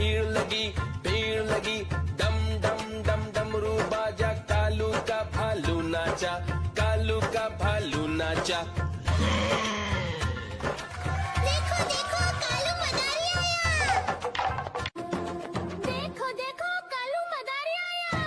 भीड़ लगी, डम डम डम डमरू बाजा, कालू का भालू नाचा, कालू का भालू नाचा। देखो देखो कालू मदारी आया। देखो देखो कालू मदारी आया।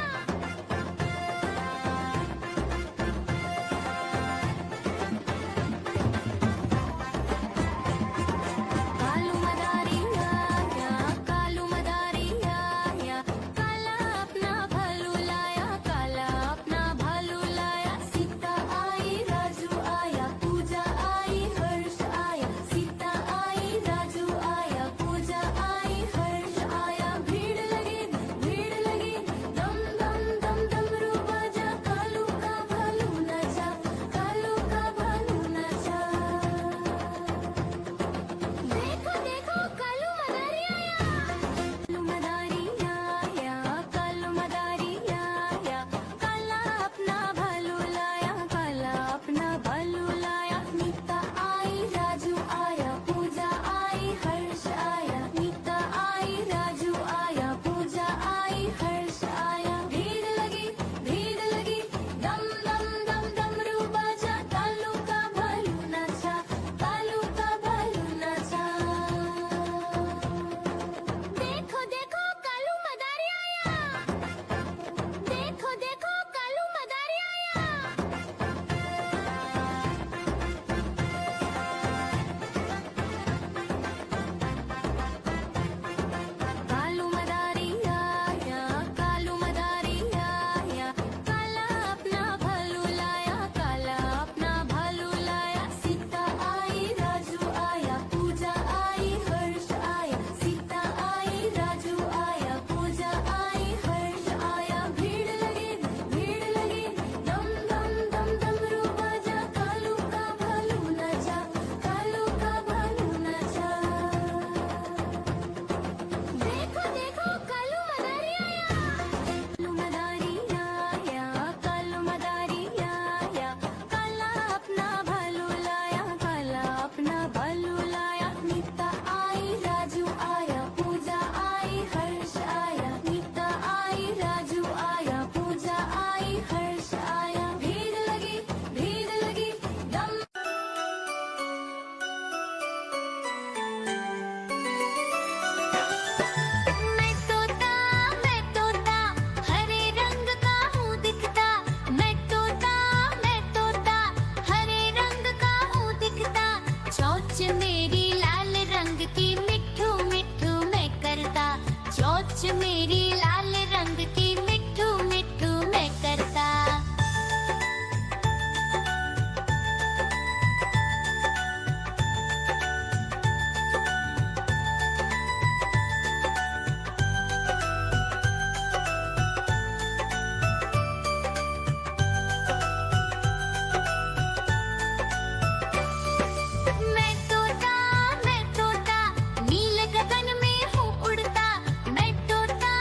कालू मदारी आया, कालू मदारी आया, काला अपना भालू लाया, काला अपना भालू लाया। सीता आई राजू आया, पूजा आई हर्ष आया, सीता आई राजू आया, पूजा आई हर्ष आया। भीड़ लगी, दम दम दम डमरू बाजा, कालू का भालू नाचा, कालू का भालू नाचा। देखो देखो कालू मदारी आया। कालू मदारी आया, कालू मदारी आया, काला अपना भालू लाया, काला अपना भालू लाया। नीता आई राजू आया, पूजा आई हर्ष आया, नीता आई राजू आया, पूजा आई हर्ष आया। भीड़ लगी, दम दम दम डमरू बाजा, कालू का भालू नाचा, कालू का भालू नाचा। देखो देखो कालू मदारी आया। देखो देखो कालू मदारी आया। कालू मदारी आया, कालू मदारी आया, काला अपना भालू लाया, काला अपना भालू लाया। सीता आई राजू आया, पूजा आई हर्ष आया, सीता आई राजू आया, पूजा आई हर्ष आया। भीड़ लगी, दम दम दम डमरू बाजा, कालू का भालू नाचा, कालू का भालू नाचा। देखो देखो कालू मदारी आया। कालू मदारी आया, कालू मदारी आया, काला अपना भालू लाया, काला अपना भालू लाया। नीता आई राजू आया, पूजा आई हर्ष आया, नीता आई राजू आया, पूजा आई हर्ष आया। भीड़ लगी, दम मैं तोता हरे रंग का हूँ दिखता, मैं तोता हरे रंग का हूँ दिखता। चोंच मेरी लाल रंग की, मिट्ठू मिट्ठू मैं करता, चोंच मेरी लाल रंग की, मिट्ठू मिट्ठू मैं करता। मैं तोता नील गगन में हूँ उड़ता, मैं तोता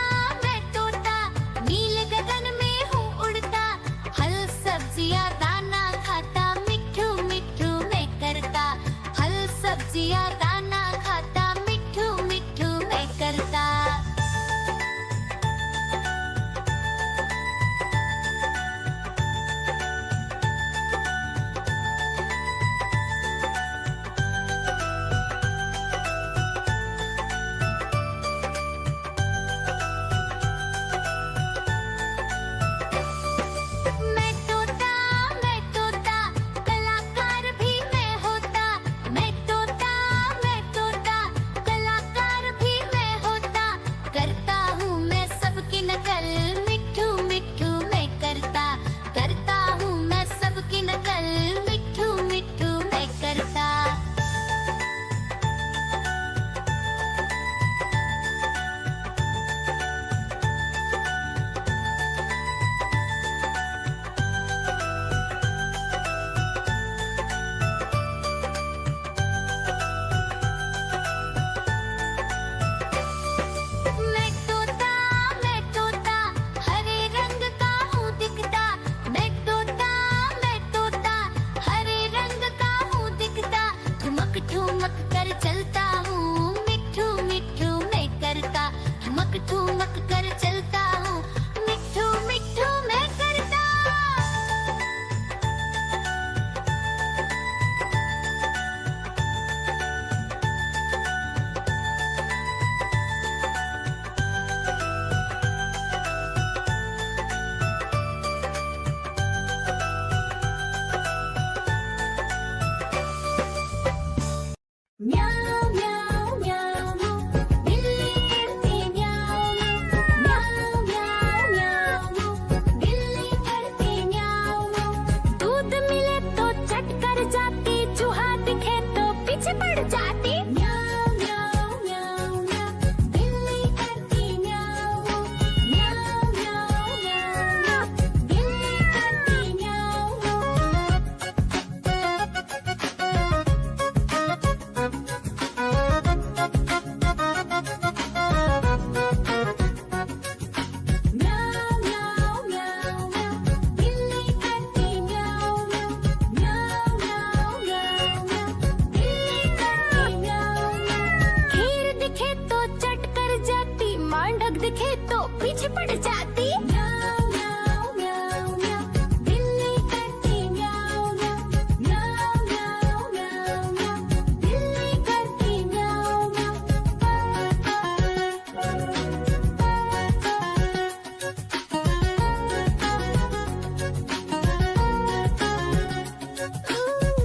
दिखे तो पीछे पड़ जाती म्याऊं म्याऊं म्याऊं म्याऊं बिल्ली करती म्याऊं म्याऊं म्याऊं म्याऊं म्याऊं म्याऊं बिल्ली करती म्याऊं म्याऊं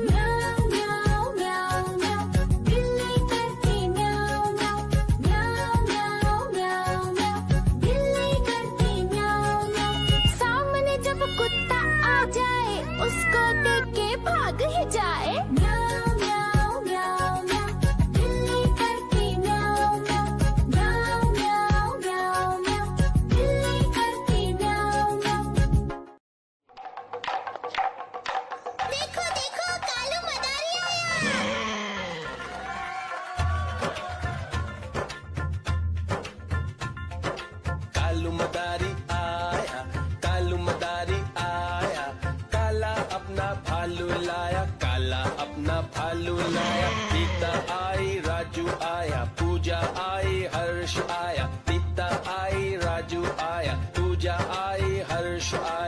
म्याऊं म्याऊं म्याऊं बिल्ली करती म्याऊं म्याऊं म्याऊं म्याऊं म्याऊं म्याऊं बिल्ली करती म्याऊं म्याऊं सामने जब कुत्ता आ जाए उसको देख के भाग ही जाए म्याऊं म्याऊं म्याऊं म्याऊं बिल्ली करती म्याऊं म्याऊं म्याऊं म्याऊं म्याऊं म्याऊं बिल्ली करती म्याऊं म्याऊं देखो देखो कालू मदारी आया कालू मदारी आया, कालू मदारी आया, काला अपना भालू लाया, काला अपना भालू लाया। सीता आई, राजू आया, पूजा आई, हर्ष आया, सीता आई, राजू आया, पूजा आई, हर्ष आया।